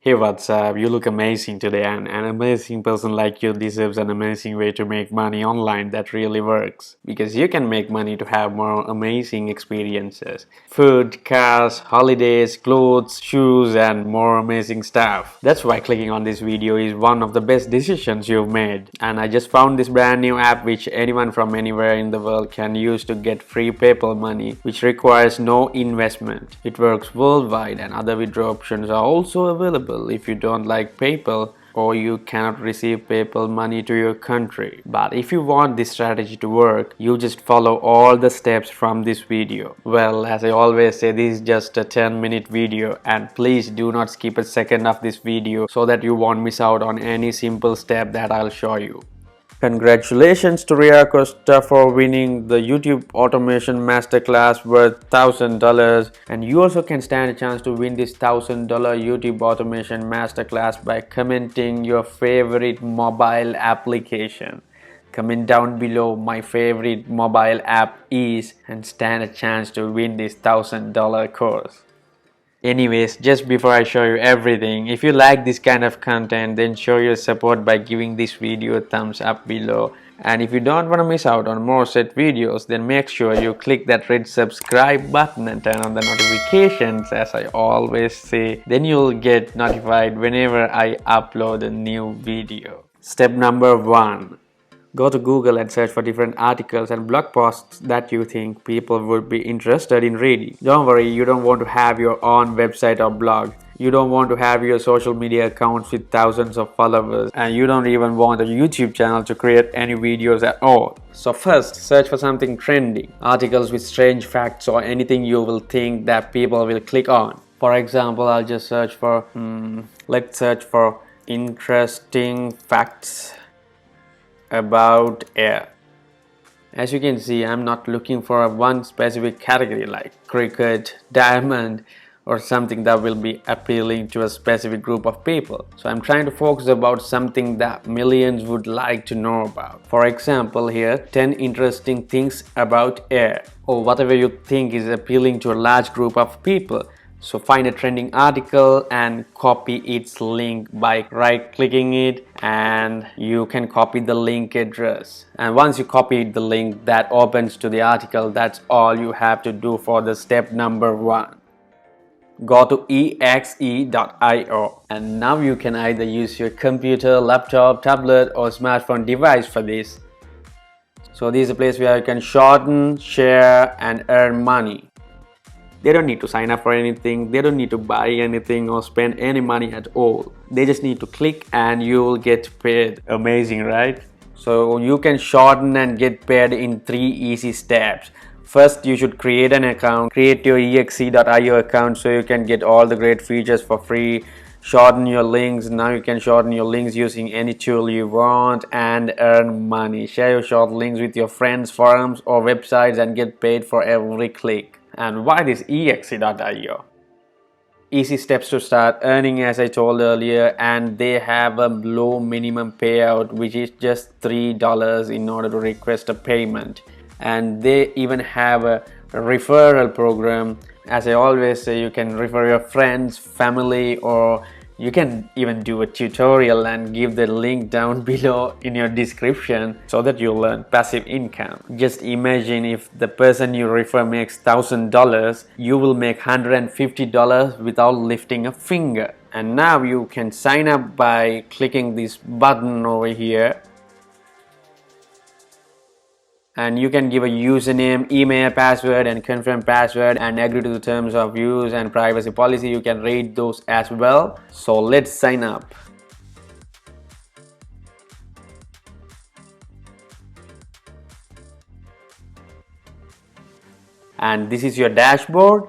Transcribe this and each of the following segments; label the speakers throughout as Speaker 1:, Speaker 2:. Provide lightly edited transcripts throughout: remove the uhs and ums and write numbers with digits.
Speaker 1: Hey, what's up? You look amazing today, and an amazing person like you deserves an amazing way to make money online that really works. Because you can make money to have more amazing experiences. Food, cars, holidays, clothes, shoes, and more amazing stuff. That's why clicking on this video is one of the best decisions you've made. And I just found this brand new app which anyone from anywhere in the world can use to get free PayPal money, which requires no investment. It works worldwide, and other withdrawal options are also available if you don't like PayPal or you cannot receive PayPal money to your country. But if you want this strategy to work, you just follow all the steps from this video. Well, as I always say, this is just a 10-minute video, and please do not skip a second of this video so that you won't miss out on any simple step that I'll show you. Congratulations to Ria Costa for winning the YouTube Automation Masterclass worth $1,000, and you also can stand a chance to win this $1,000 YouTube Automation Masterclass by commenting your favorite mobile application. Comment down below my favorite mobile app is and stand a chance to win this $1,000 course. Anyways, just before I show you everything, if you like this kind of content, then show your support by giving this video a thumbs up below. And if you don't want to miss out on more such videos, then make sure you click that red subscribe button and turn on the notifications, as I always say. Then you'll get notified whenever I upload a new video. Step number 1. Go to Google and search for different articles and blog posts that you think people would be interested in reading. Don't worry, you don't want to have your own website or blog. You don't want to have your social media accounts with thousands of followers, and you don't even want a YouTube channel to create any videos at all. So first, search for something trending, articles with strange facts or anything you will think that people will click on. For example, I'll just search for, let's search for interesting facts about air. As you can see, I'm not looking for one specific category like cricket, diamond, or something that will be appealing to a specific group of people. So I'm trying to focus about something that millions would like to know about. For example, here 10 interesting things about air, or whatever you think is appealing to a large group of people. So find a trending article and copy its link by right-clicking it, and you can copy the link address. And once you copy the link, that opens to the article. That's all you have to do for the step number 1. Go to exe.io, and now you can either use your computer, laptop, tablet, or smartphone device for this. So this is a place where you can shorten, share, and earn money. They don't need to sign up for anything, they don't need to buy anything or spend any money at all. They just need to click and you will get paid. Amazing, right? So you can shorten and get paid in 3 easy steps. First, you should create an account. Create your exe.io account so you can get all the great features for free. Shorten your links. Now you can shorten your links using any tool you want and earn money. Share your short links with your friends, forums, or websites and get paid for every click. And why this exe.io? Easy steps to start earning, as I told earlier, and they have a low minimum payout, which is just $3 in order to request a payment. And they even have a referral program. As I always say, you can refer your friends, family, or you can even do a tutorial and give the link down below in your description so that you'll earn passive income. Just imagine if the person you refer makes $1,000, you will make $150 without lifting a finger. And now you can sign up by clicking this button over here. And you can give a username, email, password, and confirm password, and agree to the terms of use and privacy policy. You can read those as well. So let's sign up. And this is your dashboard.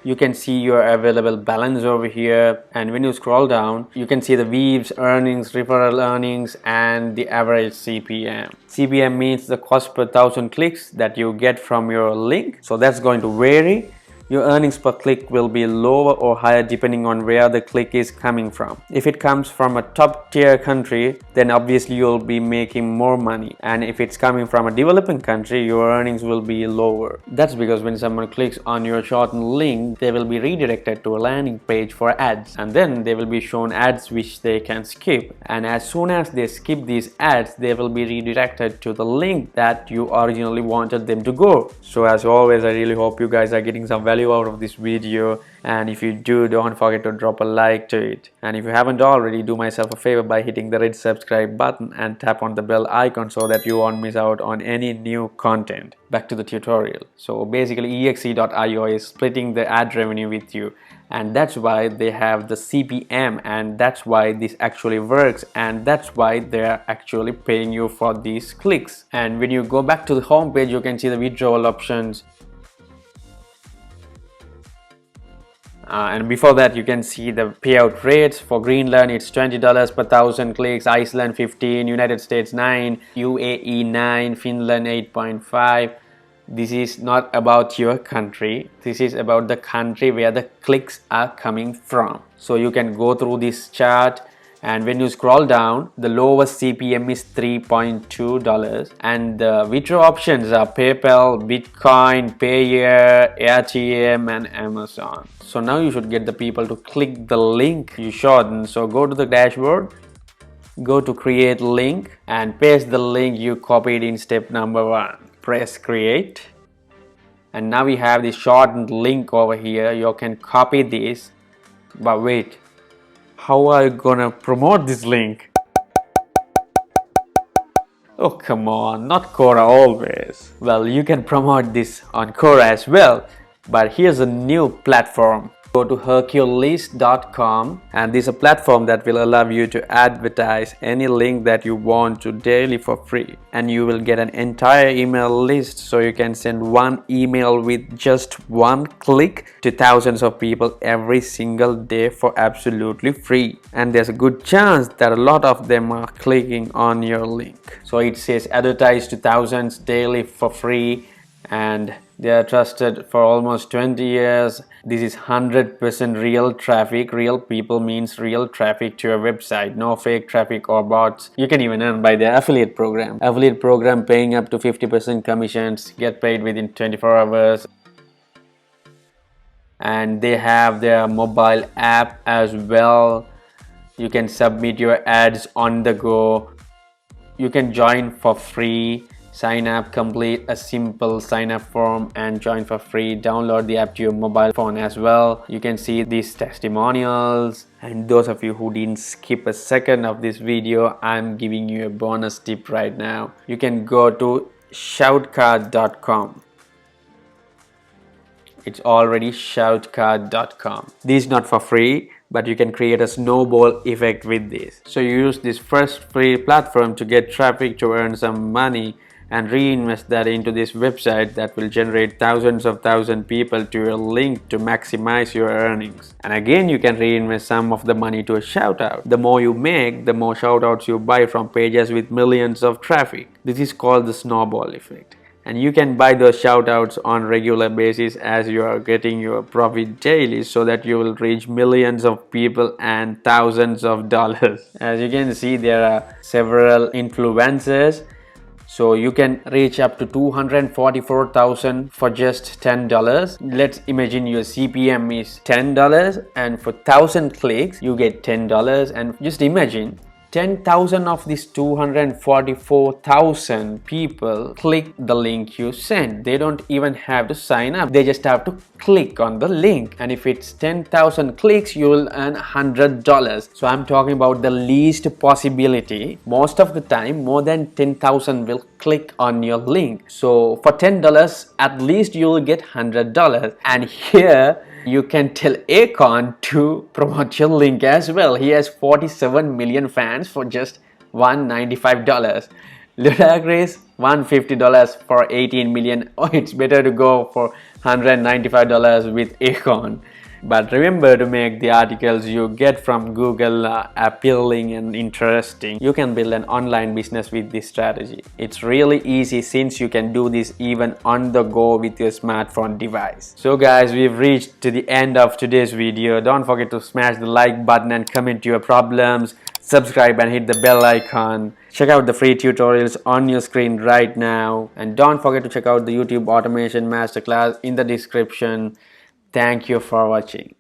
Speaker 1: You can see your available balance over here, and when you scroll down, you can see the views, earnings, referral earnings, and the average CPM. CPM means the cost per 1,000 clicks that you get from your link. So that's going to vary. your earnings per click will be lower or higher depending on where the click is coming from. If it comes from a top tier country, then obviously you'll be making more money, and if it's coming from a developing country, your earnings will be lower. That's because when someone clicks on your shortened link, they will be redirected to a landing page for ads, and then they will be shown ads which they can skip, and as soon as they skip these ads, they will be redirected to the link that you originally wanted them to go. So as always, I really hope you guys are getting some value out of this video, and if you do, don't forget to drop a like to it, and if you haven't already, do myself a favor by hitting the red subscribe button and tap on the bell icon so that you won't miss out on any new content. Back to the tutorial. So basically exe.io is splitting the ad revenue with you, and that's why they have the CPM, and that's why this actually works, and that's why they're actually paying you for these clicks. And when you go back to the home page, you can see the withdrawal options. And before that, you can see the payout rates. For Greenland, it's $20 per 1,000 clicks, Iceland 15, United States 9, UAE 9, Finland 8.5. This is not about your country, this is about the country where the clicks are coming from. So you can go through this chart, and when you scroll down, the lowest CPM is $3.2, and the withdraw options are PayPal, Bitcoin, Payeer, AirTM, and Amazon. So now you should get the people to click the link you shorten. So go to the dashboard, go to create link, and paste the link you copied in step number 1. Press create, and now we have this shortened link over here. You can copy this, but wait, how are you gonna promote this link? Oh come on, not Quora always. Well, you can promote this on Quora as well, but here's a new platform. Go to Hercules.com, and this is a platform that will allow you to advertise any link that you want to daily for free, and you will get an entire email list, so you can send one email with just one click to thousands of people every single day for absolutely free, and there's a good chance that a lot of them are clicking on your link. So it says advertise to thousands daily for free, and they are trusted for almost 20 years. This is 100% real traffic. Real people means real traffic to your website, no fake traffic or bots. You can even earn by their affiliate program. Affiliate program paying up to 50% commissions, get paid within 24 hours. And they have their mobile app as well. You can submit your ads on the go. You can join for free. Sign up, complete a simple sign up form and join for free. Download the app to your mobile phone as well. You can see these testimonials, and those of you who didn't skip a second of this video, I'm giving you a bonus tip right now. You can go to shoutcard.com. It's already shoutcard.com. This is not for free, but you can create a snowball effect with this. So you use this first free platform to get traffic to earn some money, and reinvest that into this website that will generate thousands of people to your link to maximize your earnings. And again, you can reinvest some of the money to a shout out. The more you make, the more shout outs you buy from pages with millions of traffic. This is called the snowball effect, and you can buy those shout outs on regular basis as you are getting your profit daily, so that you will reach millions of people and thousands of dollars. As you can see, there are several influencers. So you can reach up to 244,000 for just $10. Let's imagine your CPM is $10, and for 1,000 clicks you get $10. And just imagine 10,000 of these 244,000 people click the link you send. They don't even have to sign up. They just have to click on the link. And if it's 10,000 clicks, you will earn $100. So I'm talking about the least possibility. Most of the time, more than 10,000 will click on your link. So for $10, at least you will get $100. And here, you can tell Akon to promote your link as well. He has 47 million fans for just $195. Ludacris, $150 for 18 million. Oh, it's better to go for $195 with Akon. But remember to make the articles you get from Google appealing and interesting. You can build an online business with this strategy. It's really easy since you can do this even on the go with your smartphone device. So guys, we've reached to the end of today's video. Don't forget to smash the like button and comment your problems. Subscribe and hit the bell icon. Check out the free tutorials on your screen right now. And don't forget to check out the YouTube automation masterclass in the description. Thank you for watching.